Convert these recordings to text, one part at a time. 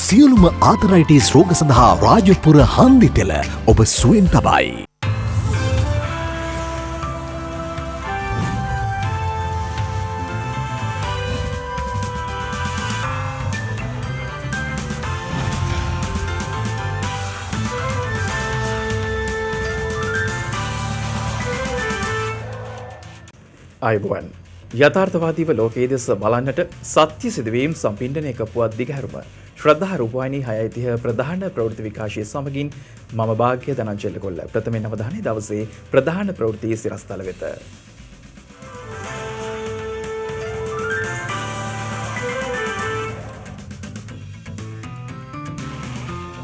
සියලුම ආතරයිටිස් රෝග සඳහා රාජපුර හන්දි තෙල ඔබ සුවෙන් තබයි. අයිබුවන් යථාර්ථවාදීව ලෝකයේ දෙස බලන්නට සත්‍ය සිදුවීම් සම්පින්ඩනය කපුවත් දිගහැරුම ශ්‍රද්ධා රූපවාහිනී 6:30 ප්‍රධාන ප්‍රවෘත්ති විකාශය සමගින් මම භාග්‍ය ධනංජල කොල්ල ප්‍රථමයෙන් අවධානය දවසේ ප්‍රධාන ප්‍රවෘත්ති සිරස්තල වෙත.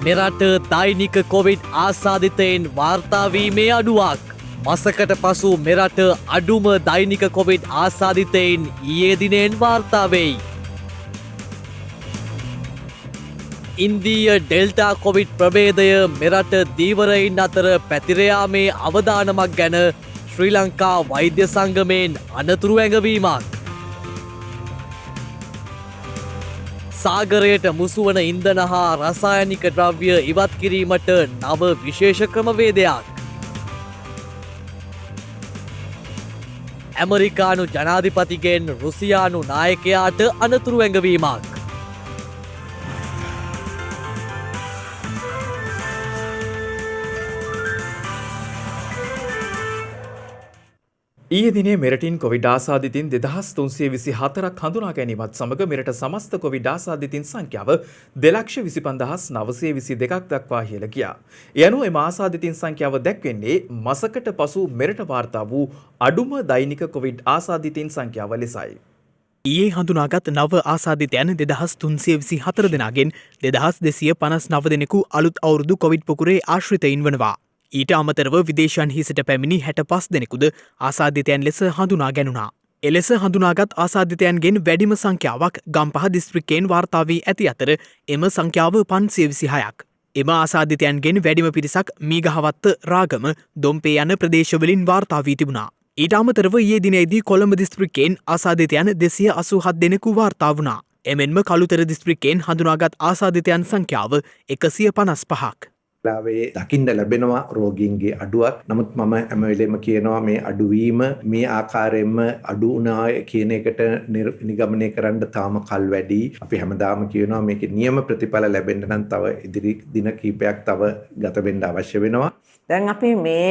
මෙරට දෛනික කොවිඩ් ආසාදිතයෙන් වාර්තා වීමේ අඩුවක්. මසකට පසු මෙරට අඩුම දෛනික කොවිඩ් ආසාදිතයෙන් ඊයේ දිනෙන් වාර්තා වෙයි. ඉන්දීය ඩෙල්ටා කොවිඩ් ප්‍රභේදය මෙරට දීවරයින් අතර පැතිර යාමේ අවදානමක් ගැන ශ්‍රී ලංකා වෛද්‍ය සංගමයෙන් අනතුරු ඇඟවීමක්. සාගරයට මුසුවන ඉන්ධන හා රසායනික ද්‍රව්‍ය ඉවත් කිරීමට නව විශේෂ ක්‍රමවේදයක්. ඇමරිකානු ජනාධිපතිගෙන් රුසියානු නායකයාට අනතුරු ඇඟවීමක්. ඊයේ දිනේ මෙරටින් කොවිඩ් ආසාදිතින් 2324ක් හඳුනා ගැනීමත් සමග මෙරට සමස්ත කොවිඩ් ආසාදිතින් සංඛ්‍යාව 2,25,922ක් දක්වා ඉහළ ගියා. ඒ අනුව එම ආසාදිතින් සංඛ්‍යාව දැක්වෙන්නේ මසකට පසු මෙරට වාර්තා වූ අඩුම දෛනික කොවිඩ් ආසාදිතින් සංඛ්‍යාව ලෙසයි. ඊයේ හඳුනාගත් නව ආසාදිතයන් 2324 දෙනාගෙන් 2259 දෙනෙකු අලුත් අවුරුදු කොවිඩ් පොකුරේ ආශ්‍රිතයින් වනවා. ඊට අමතරව විදේශයන්හි සිට පැමිණි 65 දෙනෙකුද ආසාදිතයන් ලෙස හඳුනා ගැනුණා. එලෙස හඳුනාගත් ආසාදිතයන්ගෙන් වැඩිම සංඛ්‍යාවක් ගම්පහ දිස්ත්‍රික්කයෙන් වාර්තා වී ඇති අතර එම සංඛ්‍යාව 526ක්. එම ආසාදිතයන්ගෙන් වැඩිම පිරිසක් මීගහවත්ත රාගම දොම්පේ යන ප්‍රදේශවලින් වාර්තා වී තිබුණා. ඊට අමතරව ඊයේ දිනේදී කොළඹ දිස්ත්‍රික්කයෙන් ආසාදිතයන් 287 දෙනෙකු වාර්තා වුණා. එමෙන්ම කළුතර දිස්ත්‍රික්කයෙන් හඳුනාගත් ආසාදිතයන් සංඛ්‍යාව 155ක්. ලාවේ දකින්න ලැබෙනවා රෝගීන්ගේ අඩුවක්. නමුත් මම හැම වෙලේම කියනවා මේ අඩුවීම මේ ආකාරයෙන්ම අඩු වුණා කියන එකට නිගමනය කරන්න තාම කල් වැඩි. අපි හැමදාම කියනවා මේකේ නියම ප්‍රතිඵල ලැබෙන්න නම් තව ඉදිරි දින කිහිපයක් තව ගත වෙන්න අවශ්‍ය වෙනවා. දැන් අපි මේ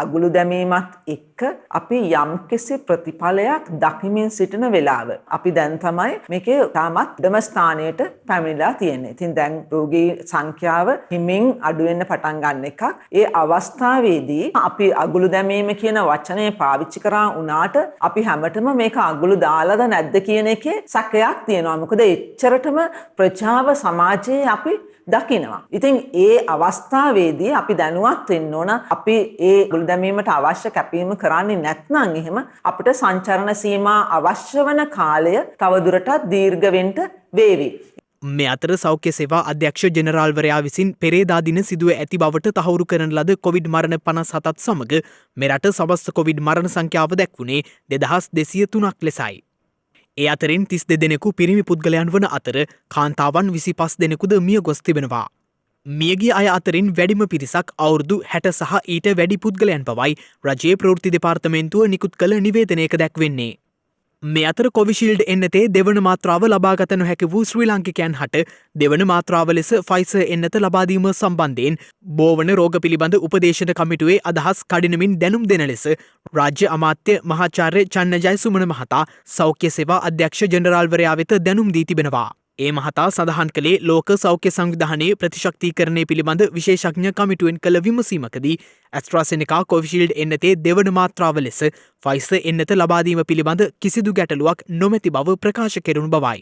අගුළු දැමීමත් එක්ක අපි යම්කිසි ප්‍රතිඵලයක් දකිමින් සිටින වෙලාව අපි දැන් තමයි මේකේ තාමත් ඩම ස්ථානයට පැමිණලා තියෙන්නේ. ඉතින් දැන් රෝගී සංඛ්‍යාව හිමින් අඩු වෙන්න පටන් ගන්න එකක්. ඒ අවස්ථාවේදී අපි අගුළු දැමීම කියන වචනය පාවිච්චි කරා වුණාට අපි හැමතෙම මේක අගුළු දාලාද නැද්ද කියන එකේ සැකයක් තියෙනවා. මොකද එච්චරටම ප්‍රජාව සමාජයේ අපි දකිනවා. ඉතින් ඒ අවස්ථාවේදී අපි දැනුවත් වෙන්න ඕන අපි ඒ අගුළු දැමීමට අවශ්‍ය කැපීම කරන්නේ නැත්නම් එහෙම අපිට සංචරණ සීමා අවශ්‍ය වන කාලය තවදුරටත් දීර්ඝ වෙන්න වේවි. මේ අතර සෞඛ්‍ය සේවා අධ්‍යක්ෂ ජෙනරාල්වරයා විසින් පෙරේදා දින සිදුව ඇති බවට තහවුරු කරන ලද කොවිඩ් මරණ 57ත් සමග මෙරට සමස්ත කොවිඩ් මරණ සංඛ්‍යාව දැක්වුණේ 2203ක් ලෙසයි. ඒ අතරින් 32 දෙනෙකු පිරිමි පුද්ගලයන් වන අතර කාන්තාවන් 25 දෙනෙකුද මිය ගොස් තිබෙනවා. මියගිය අය අතරින් වැඩිම පිරිසක් අවුරුදු 60 සහ ඊට වැඩි පුද්ගලයන් බවයි රජයේ ප්‍රවෘත්ති දෙපාර්තමේන්තුව නිකුත් කළ නිවේදනයක දැක්වෙන්නේ. මේ අතර කොවිෂීල්ඩ් එන්නතේ දෙවන මාත්‍රාව ලබාගත නොහැකි වූ ශ්‍රී ලාංකිකයන් හට දෙවන මාත්‍රාව ලෙස ෆයිසර් එන්නත ලබාදීම සම්බන්ධයෙන් බෝවන රෝග පිළිබඳ උපදේශන කමිටුවේ අදහස් කඩිනමින් දැනුම් දෙන ලෙස රාජ්‍ය අමාත්‍ය මහාචාර්ය චන්නජය සුමන මහතා සෞඛ්‍ය සේවා අධ්‍යක්ෂ ජෙනරාල්වරයා වෙත දැනුම් දී තිබෙනවා. ඒ මහතා සඳහන් කළේ ලෝක සෞඛ්‍ය සංවිධානයේ ප්‍රතිශක්තිකරණය පිළිබඳ විශේෂඥ කමිටුවෙන් කළ විමසීමකදී ඇස්ට්‍රාසෙනිකා කොවිෂීල්ඩ් එන්නතේ දෙවන මාත්‍රාව ලෙස ෆයිසර් එන්නත ලබාදීම පිළිබඳ කිසිදු ගැටලුවක් නොමැති බව ප්‍රකාශ කෙරුණු බවයි.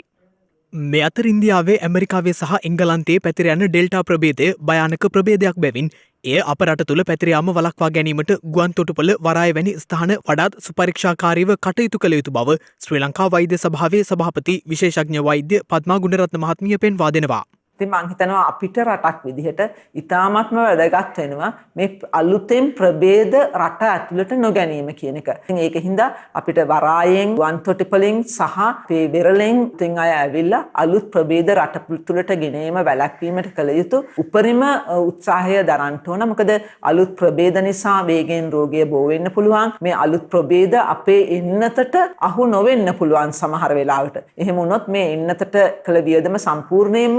මේ අතර ඉන්දියාවේ ඇමරිකාවේ සහ එංගලන්තයේ පැතිර යන ඩෙල්ටා ප්‍රභේදය භයානක ප්‍රභේදයක් බැවින් එය අප රට තුළ පැතිර යාම වළක්වා ගැනීමට ගුවන් තොටුපළ වරාය වැනි ස්ථාන වඩාත් සුපරීක්ෂාකාරීව කටයුතු කළ යුතු බව ශ්‍රී ලංකා වෛද්‍ය සභාවේ සභාපති විශේෂඥ වෛද්‍ය පද්මා ගුණරත්න මහත්මිය පෙන්වා දෙනවා. ඉතින් මම හිතනවා අපිට රටක් විදිහට ඉතාමත්ම වැදගත් වෙනවා මේ අලුතෙන් ප්‍රභේද රට ඇතුළට නොගැනීම කියන එක. ඉතින් ඒකින්ද අපිට වරායෙන් වන්තොටුපලින් සහ මේ වෙරළෙන් තින් අය ඇවිල්ලා අලුත් ප්‍රභේද රට තුළට ගෙනීම වැළැක්වීමට කළ යුතු උපරිම උත්සාහය දරන්න ඕන. මොකද අලුත් ප්‍රභේද නිසා වේගෙන් රෝගය බෝ වෙන්න පුළුවන්. මේ අලුත් ප්‍රභේද අපේ එන්නතට අහු නොවෙන්න පුළුවන් සමහර වෙලාවට. එහෙම වුණොත් මේ එන්නතට කළ වියදම සම්පූර්ණයෙන්ම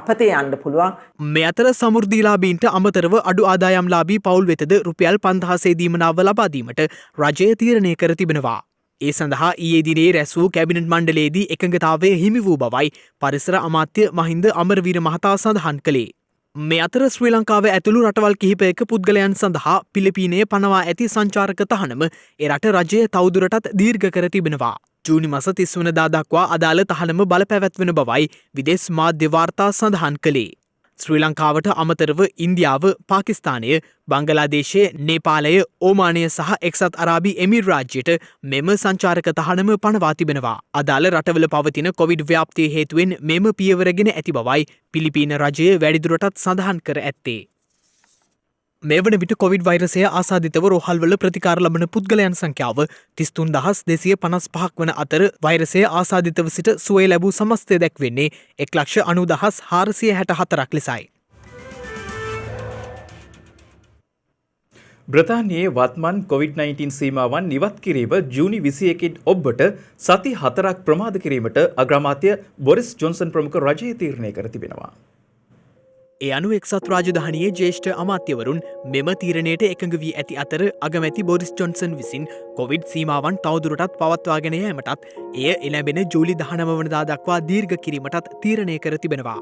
අපතේ යන්න පුළුවන්. මේ අතර සමෘද්ධීලාභීන්ට අමතරව අඩු ආදායම්ලාභී පවුල් වෙතද රුපියල් 5000 දීමනාව ලබා දීමට රජය තීරණය කර තිබෙනවා. ඒ සඳහා ඊයේ දිනේ රැස් වූ කැබිනට් මණ්ඩලයේදී එකඟතාවය හිමි වූ බවයි පරිසර අමාත්‍ය මහින්ද අමරවීර මහතා සඳහන් කළේ. මේ අතර ශ්‍රී ලංකාව ඇතුළු රටවල් කිහිපයක පුද්ගලයන් සඳහා පිලිපීනය පනවා ඇති සංචාරක තහනම එරට රජය තවදුරටත් දීර්ඝ කර තිබෙනවා. ජූනි මස 30 වනදා දක්වා අදාළ තහනම බලපැවැත්වෙන බවයි විදේශ මාධ්‍ය වාර්තා සඳහන් කළේ. ශ්‍රී ලංකාවට අමතරව ඉන්දියාව, පාකිස්තානය, බංගලාදේශය, නේපාලය, ඕමානය සහ එක්සත් අරාබි එමිර් රාජ්‍යයට මෙම සංචාරක තහනම පනවා තිබෙනවා. අදාළ රටවල පවතින කොවිඩ් ව්‍යාප්තිය හේතුවෙන් මෙම පියවරගෙන ඇති බවයි පිලිපීන රජය වැඩිදුරටත් සඳහන් කර ඇත්තේ. මේ වන විට කොවිඩ් වෛරසය ආසාදිතව රෝහල්වල ප්‍රතිකාර ලබන පුද්ගලයන් සංඛ්‍යාව 33255ක් වන අතර වෛරසය ආසාදිතව සිට සුවය ලැබූ සමස්තය දැක්වෙන්නේ 1,90,464ක් ලෙසයි. බ්‍රතාන්‍යයේ වත්මන් COVID-19 සීමාවන් නිවත් කිරීම ජූනි 21 ඔබ්බට සති 4ක් ප්‍රමාද කිරීමට අග්‍රාමාත්‍ය බොරිස් ජොන්සන් ප්‍රමුඛ රජය තීරණය කර තිබෙනවා. ඒ අනුව එක්සත් රාජධානියේ ජ්‍යෙෂ්ඨ අමාත්‍යවරුන් මෙම තීරණයට එකඟ වී ඇති අතර අගමැති බොරිස් ජොන්සන් විසින් කොවිඩ් සීමාවන් තවදුරටත් පවත්වාගෙන යාමටත් එය එළැඹෙන ජූලි 19 වනදා දක්වා දීර්ඝ කිරීමටත් තීරණය කර තිබෙනවා.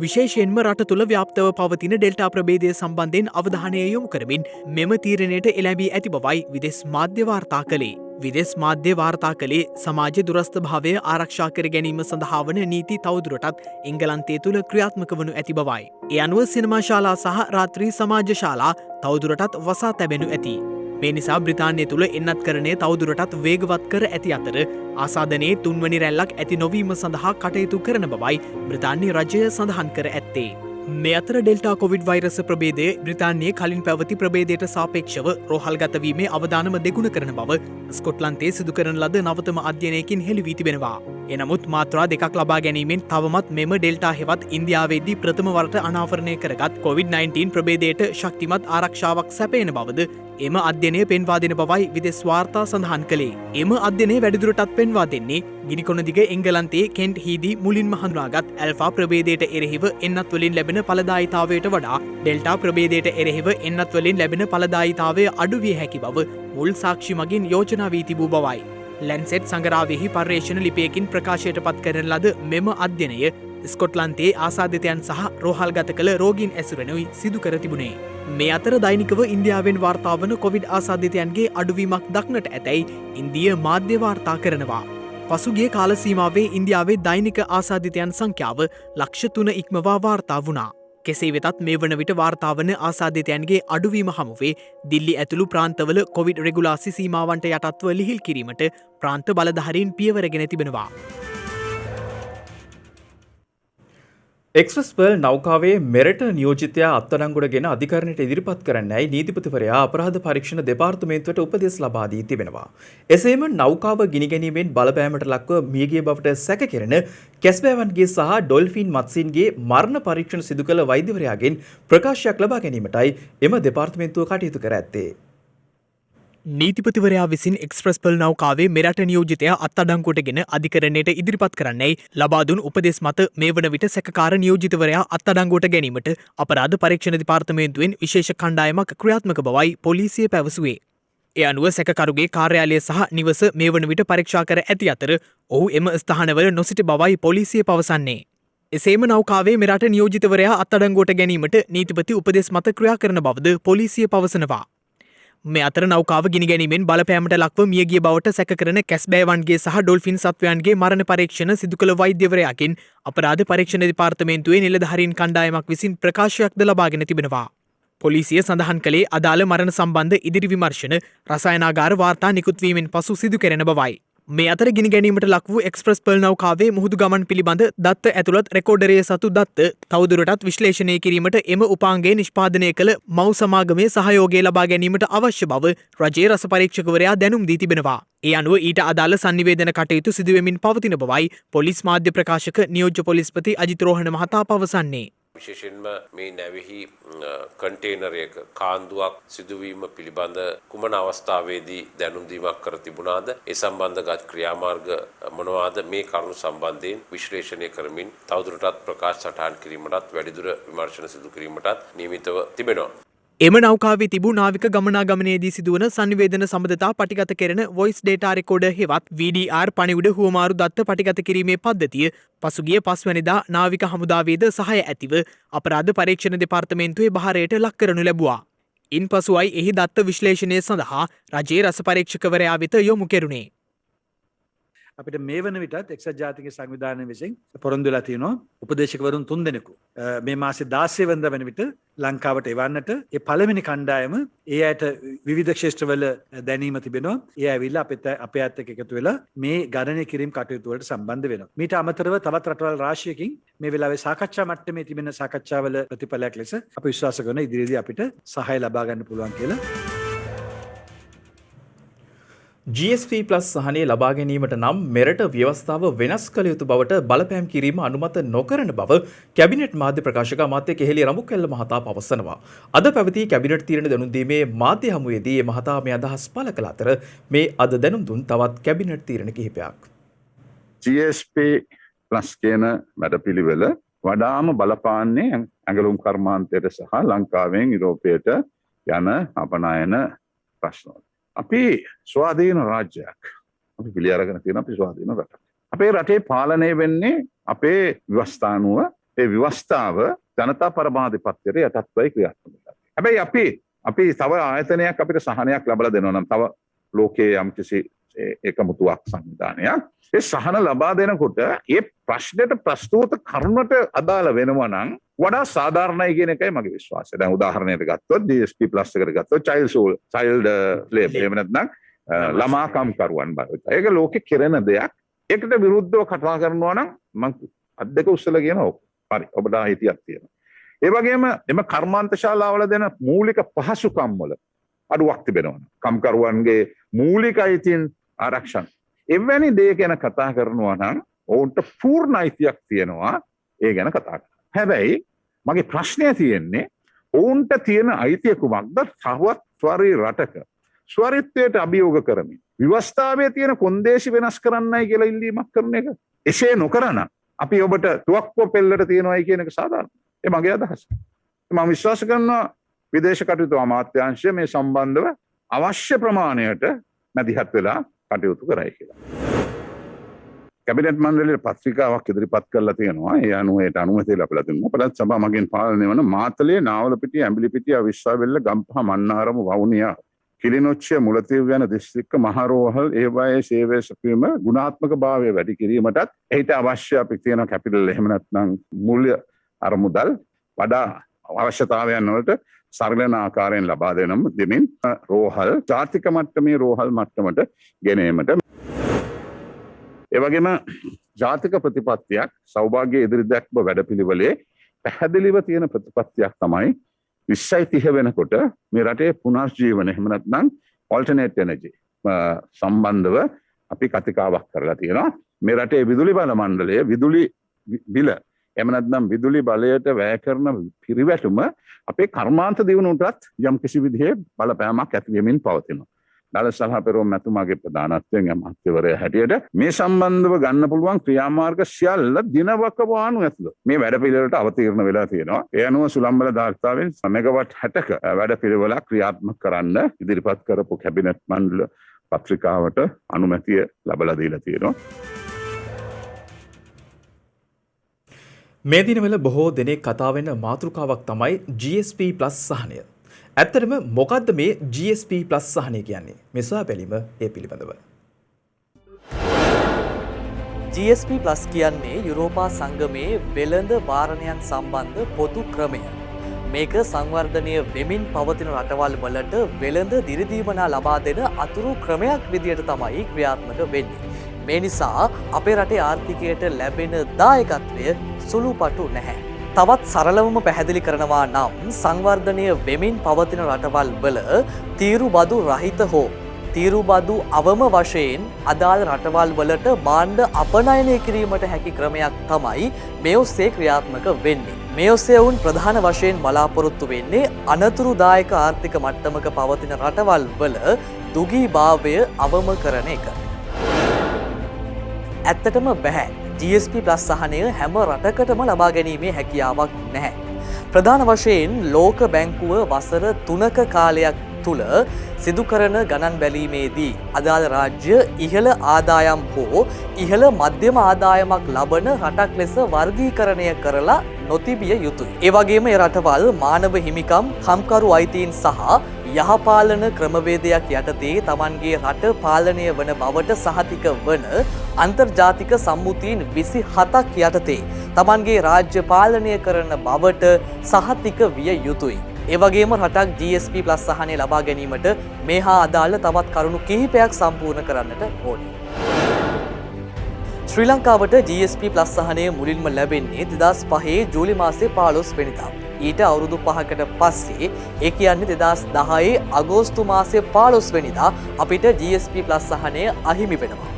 විශේෂයෙන්ම රට තුළ ව්‍යාප්තව පවතින ඩෙල්ටා ප්‍රභේදය සම්බන්ධයෙන් අවධානය යොමු කරමින් මෙම තීරණයට එළැඹී ඇති බවයි විදේශ මාධ්‍ය වාර්තා කළේ. විදේශ මාධ්‍ය වාර්තා කළේ සමාජ දුරස්ථ භාවය ආරක්ෂා කර ගැනීම සඳහා වන නීති තවදුරටත් එංගලන්තය තුළ ක්‍රියාත්මක වනු ඇති බවයි. ඒ අනුව සිනමා ශාලා සහ රාත්‍රී සමාජ ශාලා තවදුරටත් වසා තැබෙනු ඇති. මේ නිසා බ්‍රිතාන්‍ය තුළ එන්නත් කරණය තවදුරටත් වේගවත් කර ඇති අතර ආසාදනයේ 3 වනි රැල්ලක් ඇති නොවීම සඳහා කටයුතු කරන බවයි බ්‍රිතාන්‍ය රජය සඳහන් කර ඇත්තේ. මේ අතර ඩෙල්ටා කොවිඩ් වෛරස ප්‍රභේදය බ්‍රිතාන්‍යයේ කලින් පැවති ප්‍රභේදයට සාපේක්ෂව රෝහල්ගතවීමේ අවදානම දෙගුණ කරන බව ස්කොට්ලන්තයේ සිදු කරන ලද නවතම අධ්‍යයනයකින් හෙළි වී තිබෙනවා. එනමුත් මාත්‍රා 2ක් ලබා ගැනීමෙන් තවමත් මෙම ඩෙල්ටා හෙවත් ඉන්දියාවේදී ප්‍රථම වරට අනාවරණය කරගත් COVID-19 ප්‍රභේදයට ශක්තිමත් ආරක්ෂාවක් සැපයන බවද එම අධ්‍යයනය පෙන්වා දෙන බවයි විදේශ වාර්තා සඳහන් කළේ. එම අධ්‍යයනය වැඩිදුරටත් පෙන්වා දෙන්නේ ගිනිකොන දිග එංගලන්තයේ කෙන්ට් හීදී මුලින්ම හඳුනාගත් ඇල්ෆා ප්‍රභේදයට එරෙහිව එන්නත් වලින් ලැබෙන ඵලදායීතාවයට වඩා ඩෙල්ටා ප්‍රභේදයට එරෙහිව එන්නත් වලින් ලැබෙන ඵලදායීතාවය අඩු විය හැකි බව මුල් සාක්ෂි මගින් යෝජනා වී තිබූ බවයි. ලැන්සෙට් සංගරාවෙහි පර්යේෂණ ලිපියකින් ප්‍රකාශයට පත් කරන ලද මෙම අධ්‍යයනය ස්කොට්ලන්තයේ ආසාදිතයන් සහ රෝහල්ගත කළ රෝගීන් ඇසුරෙනුයි සිදු කර තිබුණේ. මේ අතර දෛනිකව ඉන්දියාවෙන් වාර්තා වන කොවිඩ් ආසාදිතයන්ගේ අඩුවීමක් දක්නට ඇතැයි ඉන්දිය මාධ්‍ය වාර්තා කරනවා. පසුගිය කාල සීමාවේ ඉන්දියාවේ දෛනික ආසාදිතයන් සංඛ්‍යාව ලක්ෂ 3 ඉක්මවා වාර්තා වුණා. කෙසේ වෙතත් මේ වන විට වාර්තා වන ආසාදිතයන්ගේ අඩුවීම හමුවේ දිල්ලි ඇතුළු ප්‍රාන්තවල කොවිඩ් රෙගුලාසි සීමාවන්ට යටත්ව ලිහිල් කිරීමට ප්‍රාන්ත බලධාරීන් පියවරගෙන තිබෙනවා. එක්ස්ප්‍රස් පර්ල් නෞකාවේ මෙරට නියෝජිතයා අත්අඩංගුවටගෙන අධිකරණයට ඉදිරිපත් කරන්නයි නීතිපතිවරයා අපරාධ පරීක්ෂණ දෙපාර්තමේන්තුවට උපදෙස් ලබා දී තිබෙනවා. එසේම නෞකාව ගිනිගැනීමෙන් බලපෑමට ලක්ව මියගිය බවට සැක කෙරෙන කැස්බෑවන්ගේ සහ ඩොල්ෆින් මත්ස්‍යීන්ගේ මරණ පරීක්ෂණ සිදු කළ වෛද්‍යවරයාගෙන් ප්‍රකාශයක් ලබා ගැනීමටයි එම දෙපාර්තමේන්තුව කටයුතු කර ඇත්තේ. නීතිපතිවරයා විසින් එක්ස්ප්‍රස් පර්ල් නෞකාවේ මෙරට නියෝජිතයා අත්අඩංගුවටගෙන අධිකරණයට ඉදිරිපත් කරන්නයි ලබා දුන් උපදෙස් මත මේ වන විට සැකකාර නියෝජිතවරයා අත්අඩංගුවට ගැනීමට අපරාධ පරීක්ෂණ දෙපාර්තමේන්තුවෙන් විශේෂ කණ්ඩායමක් ක්‍රියාත්මක බවයි පොලිසිය පැවසුවේ. ඒ අනුව සැකකරුගේ කාර්යාලය සහ නිවස මේ වන විට පරීක්ෂා කර ඇති අතර ඔහු එම ස්ථානවල නොසිටි බවයි පොලිසිය පවසන්නේ. එසේම නෞකාවේ මෙරට නියෝජිතවරයා අත්අඩංගුවට ගැනීමට නීතිපති උපදෙස් මත ක්‍රියා කරන බවද පොලිසිය පවසනවා. මේ අතර නෞකාව ගිනිගැනීමෙන් බලපෑමට ලක්ව මියගිය බවට සැක කරන කැස්බෑවන්ගේ සහ ඩොල්ෆින් සත්වයන්ගේ මරණ පරීක්ෂණ සිදු කළ වෛද්‍යවරයාගෙන් අපරාධ පරීක්ෂණ දෙපාර්තමේන්තුවේ නිලධාරීන් කණ්ඩායමක් විසින් ප්‍රකාශයක්ද ලබාගෙන තිබෙනවා. පොලිසිය සඳහන් කළේ අදාළ මරණ සම්බන්ධ ඉදිරි විමර්ශන රසායනාගාර වාර්තා නිකුත්වීමෙන් පසු සිදු කෙරෙන බවයි. මේ අතර ගිනි ගැනීමට ලක් වූ එක්ස්ප්‍රස් පර්ල් නෞකාවේ මුහුදු ගමන් පිළිබඳ දත්ත ඇතුළත් රෙකෝඩරයේ සතු දත්ත තවදුරටත් විශ්ලේෂණය කිරීමට එම උපාංගය නිෂ්පාදනය කළ මව් සමාගමේ සහයෝගය ලබා ගැනීමට අවශ්‍ය බව රජයේ රස පරීක්ෂකවරයා දැනුම් දී තිබෙනවා. ඒ අනුව ඊට අදාළ සංනිවේදන කටයුතු සිදුවෙමින් පවතින බවයි පොලිස් මාධ්‍ය ප්‍රකාශක නියෝජ්‍ය පොලිස්පති අජිත් රෝහණ මහතා පවසන්නේ. විශේෂයෙන්ම මේ නැවෙහි කන්ටේනරයක කාන්දුවක් සිදුවීම පිළිබඳ කුමන අවස්ථාවේදී දැනුම් දීමක් කර තිබුණාද, ඒ සම්බන්ධගත ක්‍රියාමාර්ග මොනවාද, මේ කරුණු සම්බන්ධයෙන් විශ්ලේෂණය කරමින් තවදුරටත් ප්‍රකාශ සටහන් කිරීමටත් වැඩිදුර විමර්ශන සිදු කිරීමටත් නියමිතව තිබෙනවා. එම නෞකාවේ තිබූ නාවික ගමනාගමනයේදී සිදුවන සංනිවේදන සම්බන්ධතා පටිගත කෙරෙන වොයිස් ඩේටා රෙකෝඩර් හෙවත් VDR පණිවිඩ හුවමාරු දත්ත පටිගත කිරීමේ පද්ධතිය පසුගිය 5 වෙනිදා නාවික හමුදාවේද සහාය ඇතිව අපරාධ පරීක්ෂණ දෙපාර්තමේන්තුවේ බහරයට ලක් කරනු ලැබුවා. ඉන්පසුයි එහි දත්ත විශ්ලේෂණය සඳහා රජයේ රස පරීක්ෂකවරයා වෙත යොමු කෙරුණේ. අපිට මේ වන විටත් එක්සත් ජාතික සංවිධානය විසින් පොරොන්දු වෙලා තියෙනවා උපදේශකවරුන් 3 දෙනෙකු මේ මාසේ 16 වෙනිදා වෙන විට ලංකාවට එවන්නට. ඒ පළවෙනි කණ්ඩායම ඒ අයට විවිධ ක්ෂේත්‍රවල දැනීම තිබෙනවා. ඒ ඇවිල්ලා අපේ අත් එක්ක එකතු වෙලා මේ ගණනය කිරීම කටයුතු වලට සම්බන්ධ වෙනවා. මීට අමතරව තවත් රටවල් රාශියකින් මේ වෙලාවේ සාකච්ඡා මට්ටමේ තිබෙන සාකච්ඡාවල ප්‍රතිඵලයක් ලෙස අපි විශ්වාස කරන ඉදිරියේදී අපිට සහාය ලබා ගන්න පුළුවන් කියලා. GSP+ සහනය ලබා ගැනීමට නම් මෙරට ව්‍යවස්ථාව වෙනස් කළ යුතු බවට බලපෑම් කිරීම අනුමත නොකරන බව කැබිනට් මාධ්‍ය ප්‍රකාශක අමාත්‍ය කෙහෙලි රඹුකැල්ල මහතා පවසනවා. අද පැවති කැබිනට් තීරණ දැනුම් දීමේ මාධ්‍ය හමුවේදී මහතා මේ අදහස් පළ කළ අතර මේ අද දැනුම් දුන් තවත් කැබිනට් තීරණ කිහිපයක්. GSP+ කියන වැඩපිළිවෙල වඩාම බලපාන්නේ ඇඟලුම් කර්මාන්තයට සහ ලංකාවෙන් යුරෝපයට යන අපනයන ප්‍රශ්නවල. අපි ස්වාධීන රාජ්‍යයක්. අපි පිළි අරගෙන තියෙන අපි ස්වාධීන රටක්. අපේ රටේ පාලනය වෙන්නේ අපේ ව්‍යවස්ථානුව. ඒ ව්‍යවස්ථාව ජනතා පරමාධිපත්‍යයට යටත්වයි ක්‍රියාත්මක වෙන්නේ. හැබැයි අපි තව ආයතනයක් අපිට සහනයක් ලබා දෙනවා නම් තව ලෝකයේ යම්කිසි එකමුතුවක් සංවිධානයක් ඒ සහන ලබා දෙනකොට ඒ ප්‍රශ්නෙට ප්‍රස්තුත කරුණට අදාළ වෙනවා නම් වඩා සාධාරණයි කියන එකයි මගේ විශ්වාසය. දැන් උදාහරණයක් ගත්තොත් GSP+ එකට ගත්තොත් child labor එහෙම නැත්නම් ළමා කම්කරුවන් භාවිත. ඒක ලෝකේ කෙරෙන දෙයක්. ඒකට විරුද්ධව කතා කරනවා නම් මම අද්දක උස්සලා කියනවා. හරි. ඔබට අයිතියක් තියෙනවා. ඒ වගේම එම කර්මාන්ත ශාලාවල දෙන මූලික පහසුකම් වල අඩුවක් තිබෙනවා. කම්කරුවන්ගේ මූලික අයිතීන් ආරක්ෂණ. එවැනි දේ ගැන කතා කරනවා නම් ඔවුන්ට පූර්ණ අයිතියක් තියෙනවා ඒ ගැන කතා කරන්න. හැබැයි මගේ ප්‍රශ්නය තියෙන්නේ ඔවුන්ට තියෙන අයිතිය කුමක්ද? තවත් ස්වරී රටක ස්වරිත්වයට අභියෝග කරමින් ව්‍යවස්ථාවේ තියෙන කොන්දේසි වෙනස් කරන්නයි කියලා ඉල්ලීමක් කරන එක. එසේ නොකරන අපි ඔබට තුවක්කුව පෙල්ලට තියෙනවායි කියන එක සාධාරණයි. ඒ මගේ අදහස. මම විශ්වාස කරනවා විදේශ කටයුතු අමාත්‍යාංශය මේ සම්බන්ධව අවශ්‍ය ප්‍රමාණයට මැදිහත් වෙලා කටයුතු කරයි කියලා. කැබිනට් මණ්ඩලයේ පත්‍රිකාවක් ඉදිරිපත් කරලා තියෙනවා. ඒ අනුව ඒට අනුමැතිය ලැබලා තිනවා. පළාත් සභාව මගින් පාලනය වන මාතලේ නාවලපිටිය ඇඹිලිපිටිය විශ්වවිද්‍යාල ගම්පහ මන්නාරම වවුනියා කිලිනොච්චිය මුලතිව් යන දිස්ත්‍රික්ක මහරෝහල් ඒවායේ සේවය සැපයීම ගුණාත්මක භාවය වැඩි කිරීමටත් එහිට අවශ්‍ය අපි තියෙන කැපිටල් එහෙම නැත්නම් මූල්‍ය අරමුදල් වඩා අවශ්‍යතාවයන් වලට සරලන ආකාරයෙන් ලබා දෙමින් රෝහල් ජාතික මට්ටමේ රෝහල් මට්ටමට ගෙනීමට ඒ වගේම ජාතික ප්‍රතිපත්තියක් සෞභාග්‍ය ඉදිරිදැක්ම වැඩපිළිවෙලේ පැහැදිලිව තියෙන ප්‍රතිපත්තියක් තමයි 2030 වෙනකොට මේ රටේ පුනර්ජීවන එහෙම නැත්නම් alternate energy සම්බන්ධව අපි කතිකාවක් කරලා තියෙනවා. මේ රටේ විදුලි බල මණ්ඩලය විදුලි බිල එහෙම නැත්නම් විදුලි බලයට වැය කරන පිරිවැටුම අපේ කර්මාන්ත දියුණුවටත් යම් කිසි විදිහේ බලපෑමක් ඇති වෙමින් පවතිනවා. ඩලස් සල්හපෙරෝම් මැතිතුමාගේ ප්‍රධානත්වයෙන් අමාත්‍යවරයා හැටියට මේ සම්බන්ධව ගන්න පුළුවන් ක්‍රියාමාර්ග සියල්ල දිනවකවානු ඇතුළත මේ වැඩපිළිවෙලට අවතීර්ණ වෙලා තියෙනවා. ඒ අනුව සුළංබල ධාරිතාවෙන් මෙගාවට් 60ක වැඩපිළිවෙලක් ක්‍රියාත්මක කරන්න ඉදිරිපත් කරපු කැබිනට් මණ්ඩල පත්‍රිකාවට අනුමැතිය ලැබලා දීලා තියෙනවා. මේ දිනවල බොහෝ දෙනෙක් කතා වෙන මාතෘකාවක් තමයි GSP+ සහනය. ඇත්තටම මොකද්ද මේ GSP+ සහනය කියන්නේ? මේ සොයා බැලීම ඒ පිළිබඳව. GSP+ කියන්නේ යුරෝපා සංගමේ වෙළඳ වාරණයන් සම්බන්ධ පොදු ක්‍රමය. මේක සංවර්ධනය වෙමින් පවතින රටවල් වලට වෙළඳ දිරිදීමනා ලබා දෙන අතුරු ක්‍රමයක් විදියට තමයි ක්‍රියාත්මක වෙන්නේ. මේ නිසා අපේ රටේ ආර්ථිකයට ලැබෙන දායකත්වය සුළුපටු නැහැ. තවත් සරලවම පැහැදිලි කරනවා නම් සංවර්ධනය වෙමින් පවතින රටවල් වල තීරුබදු රහිත හෝ තීරුබදු අවම වශයෙන් අදාළ රටවල් වලට භාණ්ඩ අපනයනය කිරීමට හැකි ක්‍රමයක් තමයි මේ ඔස්සේ ක්‍රියාත්මක වෙන්නේ. මේ ඔස්සේ වුන් ප්‍රධාන වශයෙන් බලාපොරොත්තු වෙන්නේ අනතුරුදායක ආර්ථික මට්ටමක පවතින රටවල් වල දුගීභාවය අවම කරන එක. ඇත්තටම බැහැ. GSP+ සහනය හැම රටකටම ලබා ගැනීමේ හැකියාවක් නැහැ. ප්‍රධාන වශයෙන් ලෝක බැංකුව වසර 3ක කාලයක් තුළ සිදු කරන ගණන් බැලීමේදී අදාළ රාජ්‍ය ඉහළ ආදායම් හෝ ඉහළ මධ්‍යම ආදායමක් ලබන රටක් ලෙස වර්ගීකරණය කරලා නොතිබිය යුතුයි. ඒ වගේම ඒ රටවල් මානව හිමිකම්, කම්කරු අයිතීන් සහ යහපාලන ක්‍රමවේදයක් යටතේ තමන්ගේ රට පාලනය වන බවට සහතික වන අන්තර්ජාතික සම්මුතීන් 27ක් යටතේ තමන්ගේ රාජ්‍ය පාලනය කරන බවට සහතික විය යුතුයි. ඒ වගේම රටක් GSP+ සහනය ලබා ගැනීමට මේ හා අදාළ තවත් කරුණු කිහිපයක් සම්පූර්ණ කරන්නට ඕනේ. ශ්‍රී ලංකාවට GSP+ සහනය මුලින්ම ලැබෙන්නේ 2005 ජූලි මාසයේ 15 වෙනිදා. ඊට අවුරුදු 5කට පස්සේ ඒ කියන්නේ 2010 අගෝස්තු මාසයේ 15 වෙනිදා අපිට GSP+ සහනය අහිමි වෙනවා.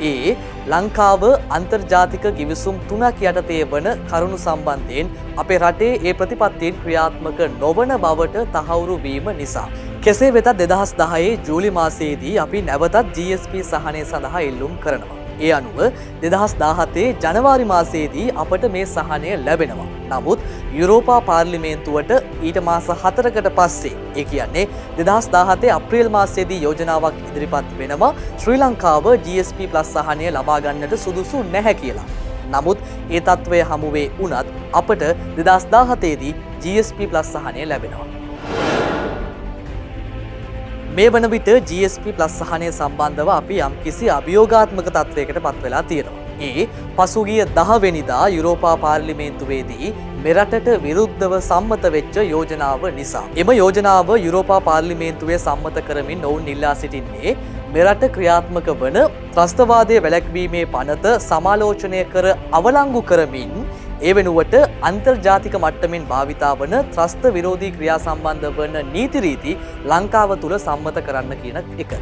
ඒ ලංකාව අන්තර්ජාතික ගිවිසුම් 3ක් යටතේ වන කරුණු සම්බන්ධයෙන් අපේ රටේ ඒ ප්‍රතිපත්තියෙන් ක්‍රියාත්මක නොවන බවට තහවුරු වීම නිසා. කෙසේ වෙතත් 2010 ජූලි මාසයේදී අපි නැවතත් GSP සහනය සඳහා ඉල්ලුම් කරනවා. ඒ අනුව 2017 ජනවාරි මාසයේදී අපට මේ සහනය ලැබෙනවා. නමුත් යුරෝපා පාර්ලිමේන්තුවට ඊට මාස 4කට පස්සේ ඒ කියන්නේ 2017 අප්‍රේල් මාසයේදී යෝජනාවක් ඉදිරිපත් වෙනවා ශ්‍රී ලංකාව GSP+ සහනය ලබා ගන්නට සුදුසු නැහැ කියලා. නමුත් ඒ තත්ත්වය හමුවේ වුණත් අපට 2017 දී GSP+ සහනය ලැබෙනවා. මේ වන විට GSP+ සහනය සම්බන්ධව අපි යම්කිසි අභියෝගාත්මක තත්ත්වයකට පත් වෙලා තියෙනවා. ඒ පසුගිය 10 වෙනිදා යුරෝපා පාර්ලිමේන්තුවේදී මෙරටට විරුද්ධව සම්මත වෙච්ච යෝජනාව නිසා. එම යෝජනාව යුරෝපා පාර්ලිමේන්තුවේ සම්මත කරමින් ඔවුන් ඉල්ලා සිටින්නේ මෙරට ක්‍රියාත්මක වන ත්‍රස්තවාදය වැළැක්වීමේ පනත සමාලෝචනය කර අවලංගු කරමින් ඒ වෙනුවට අන්තර්ජාතික මට්ටමින් භාවිතා වන ත්‍රස්ත විරෝධී ක්‍රියා සම්බන්ධ වන නීති රීති ලංකාව තුළ සම්මත කරන්න කියන එක.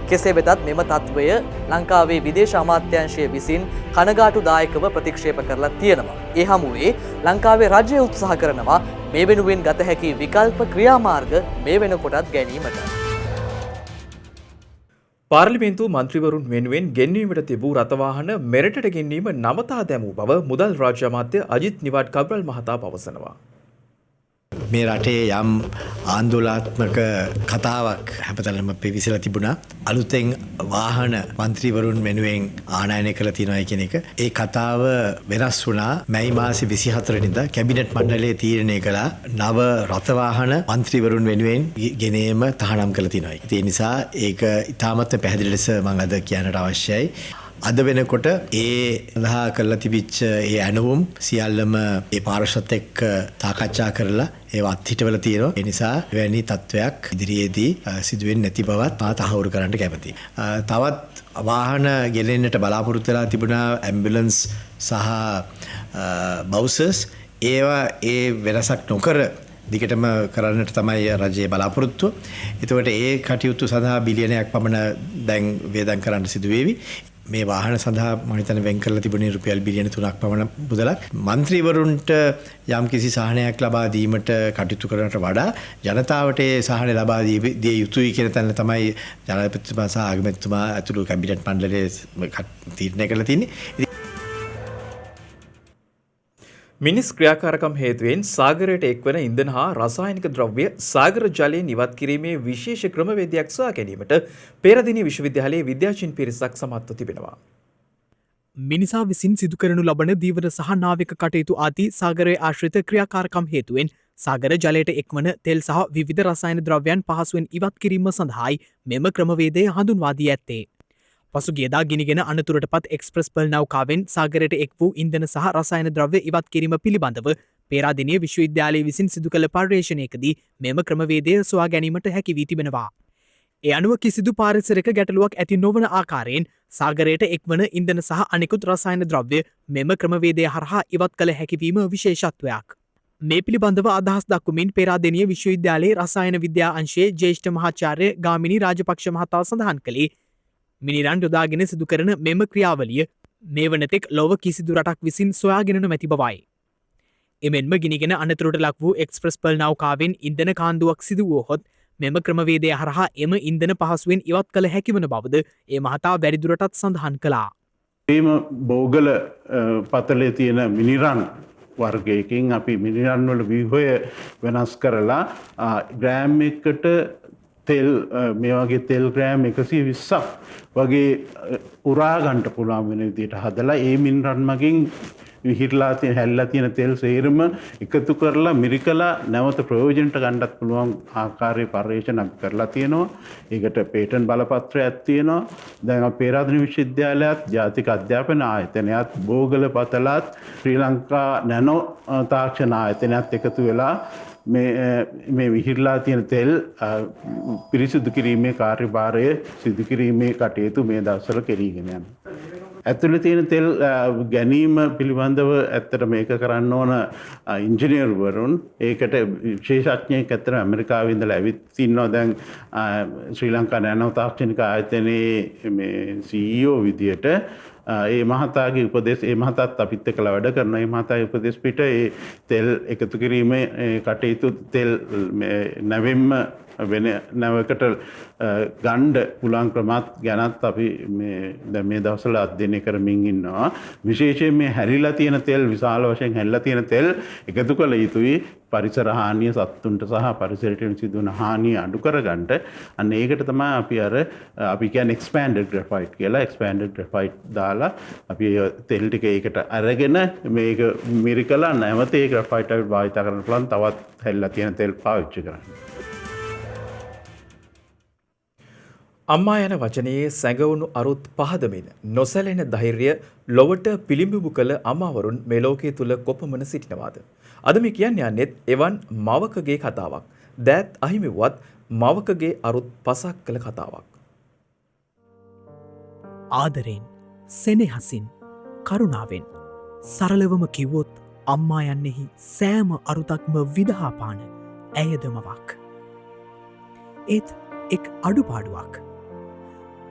කෙසේ වෙතත් මෙම තත්ත්වය ලංකාවේ විදේශ අමාත්‍යාංශය විසින් කනගාටුදායකව ප්‍රතික්ෂේප කරලා තියෙනවා. ඒ හමුවේ ලංකාවේ රජය උත්සාහ කරනවා මේ වෙනුවෙන් ගත හැකි විකල්ප ක්‍රියාමාර්ග මේ වෙනකොටත් ගැනීමට. පාර්ලිමේන්තු මන්ත්‍රීවරුන් වෙනුවෙන් ගෙන්වීමට තිබූ රථවාහන මෙරටට ගෙන්වීම නවතා දැමූ බව මුදල් රාජ්‍ය අමාත්‍ය අජිත් නිවාඩ් කබ්‍රල් මහතා පවසනවා. මේ රටේ යම් ආන්දෝලනාත්මක කතාවක් හැමතැනම පිවිසලා තිබුණා. අලුතෙන් වාහන മന്ത്രിවරුන් වෙනුවෙන් ආනයනය කළ තියෙනවා කියන එක. ඒ කතාව වෙනස් වුණා මැයි මාසේ 24 වෙනිදා කැබිනට් මණ්ඩලයේ තීරණය කළා නව රථ වාහන മന്ത്രിවරුන් වෙනුවෙන් ගෙනීම තහනම් කළ තියෙනවා. ඒ නිසා ඒක ඉතාමත් පැහැදිලි ලෙස මම අද කියන්නට අවශ්‍යයි. අද වෙනකොට ඒ සඳහා කරලා තිබිච්ච ඒ ඇණවුම් සියල්ලම ඒ පාර්ශ්වත් එක්ක සාකච්ඡා කරලා ඒවා අත්හිටවල තියෙනවා. ඒ නිසා එවැනි තත්වයක් ඉදිරියේදී සිදුවෙන්නේ නැති බවත් මා තහවුරු කරන්න කැමතියි. තවත් වාහන ගෙනෙන්නට බලාපොරොත්තු වෙලා තිබුණා ඇම්බියුලන්ස් සහ බවුසර්ස්. ඒවා ඒ වෙනසක් නොකර දිගටම කරන්නට තමයි රජයේ බලාපොරොත්තුව. එතකොට ඒ කටයුතු සඳහා බිලියනයක් පමණ දැන් වේදම් කරන්න සිදු වේවි. මේ වාහන සඳහා මම හිතන්නේ වෙන් කරලා තිබුණේ රුපියල් බිලියන 3ක් පමණ මුදලක්. മന്ത്രിවරුන්ට යම්කිසි සහනයක් ලබා දීමට කටයුතු කරනට වඩා ජනතාවට ඒ සහනය ලබා දිය යුතුයි කියන තැන තමයි ජනාධිපතිතුමා සහ ආගමැතිතුමා ඇතුළු කැබිනට් මණ්ඩලයේ තීරණය කරලා තියෙන්නේ. මිනිස් ක්‍රියාකාරකම් හේතුවෙන් සාගරයට එක්වන ඉන්ධන හා රසායනික ද්‍රව්‍ය සාගර ජලයෙන් ඉවත් කිරීමේ විශේෂ ක්‍රමවේදයක් සොයා ගැනීමට පෙරදින විශ්වවිද්‍යාලයේ විද්‍යාඥයින් පිරිසක් සමත්ව තිබෙනවා. මිනිසා විසින් සිදු කරනු ලබන දීවර සහ නාවික කටයුතු ආදී සාගරයේ ආශ්‍රිත ක්‍රියාකාරකම් හේතුවෙන් සාගර ජලයට එක්වන තෙල් සහ විවිධ රසායන ද්‍රව්‍යයන් පහසුවෙන් ඉවත් කිරීම සඳහායි මෙම ක්‍රමවේදය හඳුන්වා දී ඇත්තේ. පසුගියදා ගිනිගෙන අනතුරට පත් එක්ස්ප්‍රස් පර්ල් නෞකාවෙන් සාගරයට එක් වූ ඉන්ධන සහ රසායන ද්‍රව්‍ය ඉවත් කිරීම පිළිබඳව පේරාදෙණිය විශ්වවිද්‍යාලය විසින් සිදු කළ පර්යේෂණයකදී මෙම ක්‍රමවේදය සොයා ගැනීමට හැකි වී තිබෙනවා. ඒ අනුව කිසිදු පාරිසරික ගැටලුවක් ඇති නොවන ආකාරයෙන් සාගරයට එක්වන ඉන්දන සහ අනෙකුත් රසායන ද්‍රව්‍ය මෙම ක්‍රමවේදය හරහා ඉවත් කළ හැකිවීම විශේෂත්වයක්. මේ පිළිබඳව අදහස් දක්වමින් පෙරාදෙනිය විශ්වවිද්‍යාලයේ රසායන විද්‍යා අංශයේ ජ්‍යෙෂ්ඨ මහාචාර්ය ගාමිණී රාජපක්ෂ මහතා සඳහන් කළේ මිනිරන් යොදාගෙන සිදු කරන මෙම ක්‍රියාවලිය මේ වනතෙක් ලොව කිසිදු රටක් විසින් සොයාගෙන නොමැති බවයි. එමෙන්ම ගිනිගෙන අනතුරට ලක් වූ එක්ස්ප්‍රස් පර්ල් නෞකාවෙන් ඉන්ධන කාන්දුවක් සිදු වූහොත් මෙම ක්‍රමවේදය හරහා එම ඉන්ධන පහසුවෙන් ඉවත් කළ හැකිවන බවද ඒ මහතා වැඩිදුරටත් සඳහන් කළා. ඒම බෝගල පතලේ තියෙන මිනිරන් වර්ගයකින් අපි මිනිරන්වල ව්‍යුහය වෙනස් කරලා ග්‍රෑම් එකට තෙල් මේ වගේ තෙල් ග්‍රෑම් 120ක් වගේ උරාගන්ට පුළුවන් වෙන විදිහට හදලා ඒ මිනිරන් මගින් විහිරලා තියෙන හැල්ලා තියෙන තෙල් සේරම එකතු කරලා මිරිකලා නැවත ප්‍රයෝජනට ගන්නත් පුළුවන් ආකාරයේ පර්යේෂණ අපි කරලා තියෙනවා. ඒකට පේටන්ට් බලපත්‍රයක් තියෙනවා. දැන් අපි පේරාදෙණිය විශ්වවිද්‍යාලයත් ජාතික අධ්‍යාපන ආයතනයත් බෝගල පතලත් ශ්‍රී ලංකා නැනෝ තාක්ෂණ ආයතනයත් එකතු වෙලා මේ විහිරලා තියෙන තෙල් පිරිසිදු කිරීමේ කාර්යභාරය සිදු කිරීමේ කටයුතු මේ දවස්වල කෙරීගෙන යනවා. ඇතුළේ තියෙන තෙල් ගැනීම පිළිබඳව ඇත්තට මේක කරන්න ඕන ඉංජිනේරුවරුන් ඒකට විශේෂඥයෙක් ඇත්තට ඇමරිකාවේ ඉඳලා ඇවිත් ඉන්නවා දැන් ශ්‍රී ලංකා නැනෝ තාක්ෂණික ආයතනයේ මේ CEO විදියට ඒ මහතාගේ උපදෙස් ඒ මහතාත් අපිත් එක්කලා වැඩ කරනවා. ඒ මහතාගේ උපදෙස් පිට ඒ තෙල් එකතු කිරීමේ කටයුතු තෙල් නැවෙන්න වෙන නැවකට ගණ්ඩ පුළන් ක්‍රමත් ගැනත් අපි මේ දවසල අධ්‍යයනය කරමින් ඉන්නවා. විශේෂයෙන් මේ හැරිලා තියෙන තෙල් විශාල වශයෙන් හැරිලා තියෙන තෙල් එකතු කළ යුතුයි පරිසර හානිය සත්තුන්ට සහ පරිසරයට සිදුවන හානිය අඩු කරගන්න. අන්න ඒකට තමයි අපි කියන්නේ expanded graphite කියලා. expanded graphite දාලා අපි තෙල් ටික ඒකට අරගෙන මේක මිරිකලා නැවත ඒ graphite එක භාවිත කරන්න පුළුවන් තවත් හැරිලා තියෙන තෙල් පාවිච්චි කරන්න. අම්මා යන වචනයේ සැඟවුණු අරුත් පහදමින් නොසැලෙන ධෛර්යය ලොවට පිළිඹු කළ අම්මාවරුන් මේ ලෝකයේ තුල කොපමණ සිටිනවාද? අද මේ කියන්න යන්නේත් එවන් මවකගේ කතාවක්. දෑත් අහිමි වුවත් මවකගේ අරුත් පසක් කළ කතාවක්. ආදරෙන්, සෙනෙහසින්, කරුණාවෙන් සරලවම කිව්වොත් අම්මා යන්නෙහි සෑම අරුතක්ම විදහාපාන ඇයද මවක්. ඒත් එක් අඩුපාඩුවක්.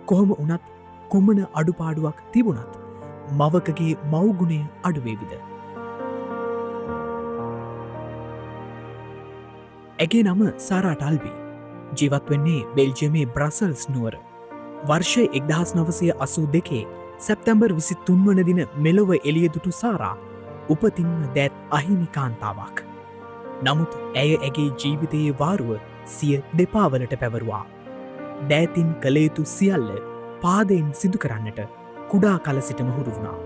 කොහොම වුණත් කොමන අඩුපාඩුවක් තිබුණත් මවකගේ මවුගුණය අඩුවේවිද. ඇගේ නම සාරා ටල්බි. ජීවත් වෙන්නේ බෙල්ජියමේ බ්‍රසල්ස් නුවර. වර්ෂය 1982 සැප්තැම්බර් 23 වන දින මෙලොව එළිය දුටු සාරා උපතින්ම දෑත් අහිමි කාන්තාවක්. නමුත් ඇය ඇගේ ජීවිතයේ වාරුව සිය දෙපාවලට පැවරුවා. දෑතින් කළ යුතු සියල්ල පාදයෙන් සිදු කරන්නට කුඩා කල සිටම හුරු වුණා.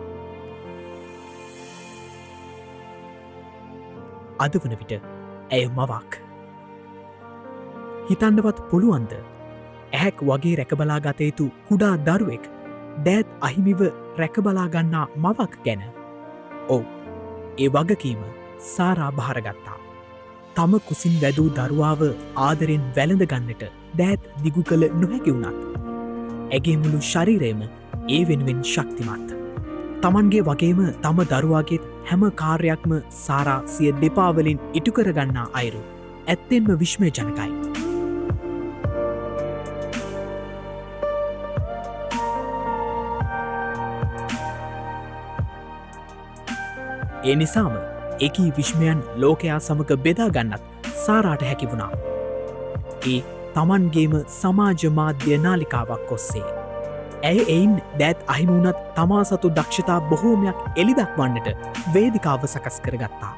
අද වන විට ඇය මවක්. හිතන්නවත් පුළුවන්ද ඇහැක් වගේ රැකබලා ගත යුතු කුඩා දරුවෙක් දෑත් අහිමිව රැකබලා ගන්නා මවක් ගැන. ඔව්, ඒ වගකීම සාරා භාරගත්තා. තම කුසින් වැදූ දරුවාව ආදරෙන් වැළඳ ගන්නට දෑත් දිගු කළ නොහැකි වුණත් ඇගේ මුළු ශරීරයම ඒ වෙනුවෙන් ශක්තිමත්. තමන්ගේ වගේම තම දරුවාගේත් හැම කාර්යයක්ම සාරා සිය දෙපාවලින් ඉටු කරගන්නා අයුරු ඇත්තෙන්ම විශ්මය ජනකයි. ඒ නිසාම එකී විශ්මයන් ලෝකයා සමග බෙදා ගන්නත් සාරාට හැකි වුණා. ඒ තමන්ගේම සමාජ මාධ්‍ය නාලිකාවක් ඔස්සේ. ඇය එයින් දෑත් අහිමුණත් තමා සතු දක්ෂතා බොහෝමයක් එළිදක්වන්නට වේදිකාව සකස් කරගත්තා.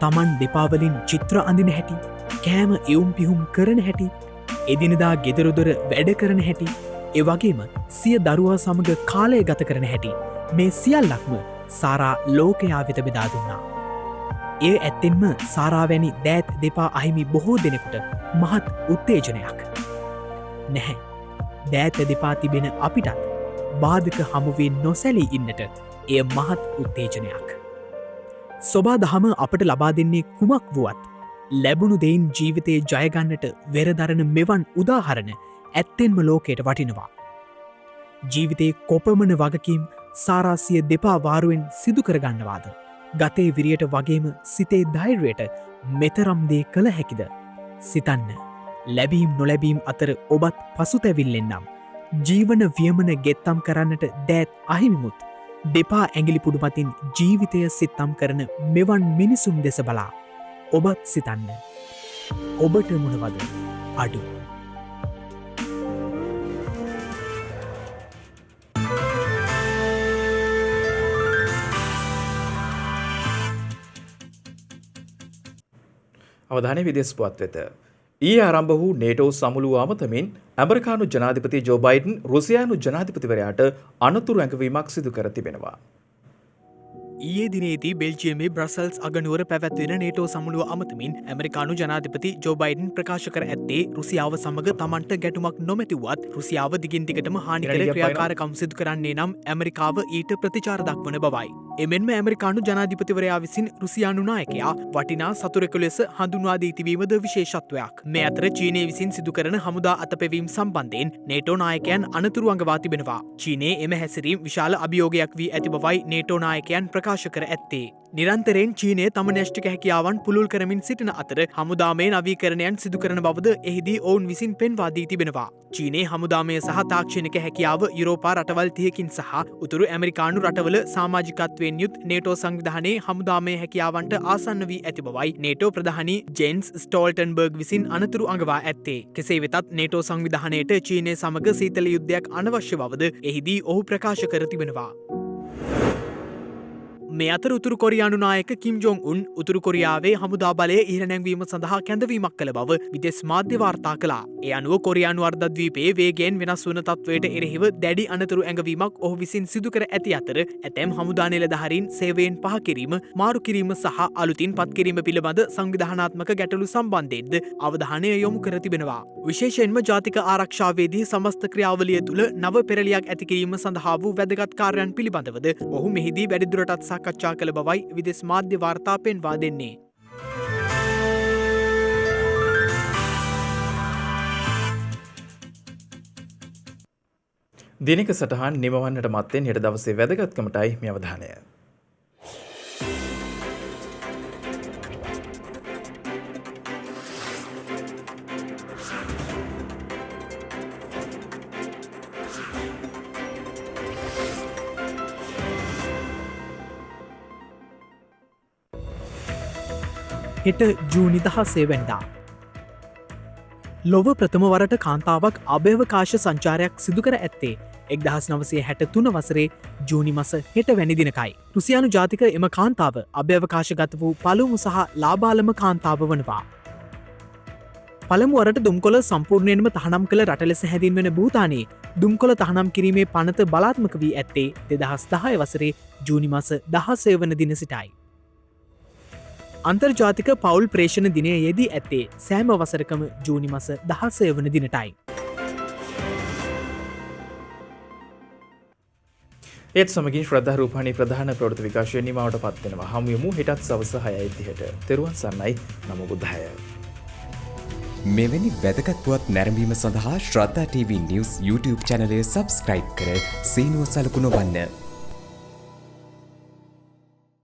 තමන් දෙපාවලින් චිත්‍ර අඳින හැටි, කෑම එවුම් පිහුම් කරන හැටි, එදිනදා ගෙදරදොර වැඩ කරන හැටි, එවගේම සිය දරුවා සමග කාලය ගත කරන හැටි, මේ සියල්ලක්ම සාරා ලෝකයා වෙත බෙදා දුන්නා. ඒ ඇත්තෙන්ම සාරාවැනි දෑත් දෙපා අහිමි බොහෝ දෙනෙකුට මහත් උත්තේජනයක්. නැහැ. දෑත දෙපා තිබෙන අපිටත් බාධක හමුවේ නොසැලී ඉන්නට එය මහත් උත්තේජනයක්. සොබා දහම අපට ලබා දෙන්නේ කුමක් වුවත් ලැබුණු දෙයින් ජීවිතයේ ජයගන්නට වෙරදරන මෙවන් උදාහරණ ඇත්තෙන්ම ලෝකයට වටිනවා. ජීවිතයේ කොපමණ වගකීම් සාරාසිය දෙපා වාරුවෙන් සිදු කරගන්නවාද. ගතේ විරියට වගේම සිතේ ධෛර්යයට මෙතරම්දේ කළ හැකිද. සිතන්න ලැබීම් නොලැබීම් අතර ඔබත් පසුතැවිල්ලෙන්නම්. ජීවන වියමන ගෙත්තම් කරන්නට දෑත් අහිමිමුත් දෙපා ඇගිලි පුඩුමතින් ජීවිතය සිත්තම් කරන මෙවන් මිනිසුම් දෙස බලා ඔබත් සිතන්න. ඔබට මොනවද අඩු. අවධානය විදෙස් පුවත් වෙත. ඊයේ ආරම්භ වූ නේටෝ සමුළුව අමතමින් ඇමරිකානු ජනාධිපති ජෝ බයිඩන් රුසියානු ජනාධිපතිවරයාට අනතුරු ඇඟවීමක් සිදු කර තිබෙනවා. ඊයේ දිනේදී බෙල්ජියමේ බ්‍රසල්ස් අගනුවර පැවැත්වෙන නේටෝ සමුළුව අමතමින් ඇමරිකානු ජනාධිපති ජෝ බයිඩන් ප්‍රකාශ කර ඇත්තේ රුසියාව සමග තමන්ට ගැටුමක් නොමැතිවත් රුසියාව දිගින් දිගටම හානිකර ක්‍රියාකාරකම් සිදු කරන්නේ නම් ඇමරිකාව ඊට ප්‍රතිචාර දක්වන බවයි. එමෙන්ම ඇමරිකානු ජනාධිපතිවරයා විසින් රුසියානු නායකයා වටිනා සතුරෙකු ලෙස හඳුන්වා දී තිබීමද විශේෂත්වයක්. මේ අතර චීනය විසින් සිදු කරන හමුදා අතපෙවීම් සම්බන්ධයෙන් නේටෝ නායකයන් අනතුරු අඟවා තිබෙනවා. චීනයේ එම හැසිරීම් විශාල අභියෝගයක් වී ඇති බවයි නේටෝ නායකයන් ප්‍රකාශ කර ඇත්තේ. නිරන්තරයෙන් චීනය තම න්‍යෂ්ටික හැකියාවන් පුළුල් කරමින් සිටින අතර හමුදාමය නවීකරණයන් සිදු කරන බවද එහිදී ඔවුන් විසින් පෙන්වා දී තිබෙනවා. චීනයේ හමුදාමය සහ තාක්ෂණික හැකියාව යුරෝපා රටවල් 30කින් සහ උතුරු ඇමරිකානු රටවල සමාජිකත්වයෙන් යුත් නේටෝ සංවිධානයේ හමුදාමය හැකියාවන්ට ආසන්න වී ඇති බවයි නේටෝ ප්‍රධානී ජේන්ස් ස්ටෝල්ටන්බර්ග් විසින් අනතුරු අඟවා ඇත්තේ. කෙසේ වෙතත් නේටෝ සංවිධානයට චීනය සමග සීතල යුද්ධයක් අනවශ්‍ය බවද එහිදී ඔහු ප්‍රකාශ කර තිබෙනවා. මේ අතර උතුරු කොරියානු නායක කිම් ජොන් උන් උතුරු කොරියාවේ හමුදා බලය ඉහළ නැංවීම සඳහා කැඳවීමක් කළ බව විදෙස් මාධ්‍ය වාර්තා කළා. ඒ අනුව කොරියානු අර්ධද්වීපයේ වේගයෙන් වෙනස් වන තත්වයට එරෙහිව දැඩි අනතුරු ඇඟවීමක් ඔහු විසින් සිදු කර ඇති අතර ඇතැම් හමුදා නිලධාරීන් සේවයෙන් පහ කිරීම, මාරු කිරීම සහ අලුතින් පත් කිරීම පිළිබඳ සංවිධානාත්මක ගැටලු සම්බන්ධයෙන්ද අවධානය යොමු කර තිබෙනවා. විශේෂයෙන්ම ජාතික ආරක්ෂාවේදී සමස්ත ක්‍රියාවලිය තුළ නව පෙරලියක් ඇති කිරීම සඳහා වූ වැදගත් කාර්යයන් පිළිබඳවද ඔහු මෙහිදී වැඩිදුරටත් සාකච්ඡා කළ බවයි විදෙස් මාධ්‍ය වාර්තා පෙන්වා දෙන්නේ. දිනක සටහන් නිමවන්නට මත්තෙන් හෙට දවසේ වැදගත්කමටයි මේ අවධානය. හෙට ජූනි 16 වැනිදා ලොව ප්‍රථම වරට කාන්තාවක් අභ්‍යවකාශ සංචාරයක් සිදුකර ඇත්තේ 1963 වසරේ ජූනි මස හෙට වැනි දිනකයි. රුසියානු ජාතික එම කාන්තාව අභ්‍යවකාශගත වූ පළමු සහ ලාබාලම කාන්තාව වනවා. පළමුවරට දුම්කොළ සම්පූර්ණයෙන්ම තහනම් කළ රට ලෙස හැඳින්වෙන භූතානයේ දුම්කොළ තහනම් කිරීමේ පනත බලාත්මක වී ඇත්තේ 2010 වසරේ ජූනි මස 16 වන දින සිටයි. අන්තර්ජාතික පවුල් ප්‍රේෂණ දිනය යෙදී ඇත්තේ සෑම වසරකම ජූනි මස 16 වන දිනටයි. ඒත් සමගින් ශ්‍රද්ධා රූපවාහිනී ප්‍රධාන ප්‍රවෘත්ති විකාශය නිමවට පත්වෙනවා. හමු යමු හෙටත් සවස 6:30ට. තෙරුවන් සරණයි. නමෝ බුද්ධාය. මෙවැනි වැදගත් පුවත් නැරඹීම සඳහා ශ්‍රද්ධා TV News YouTube channel එක subscribe කර සීනුව සලකුණ වන්න.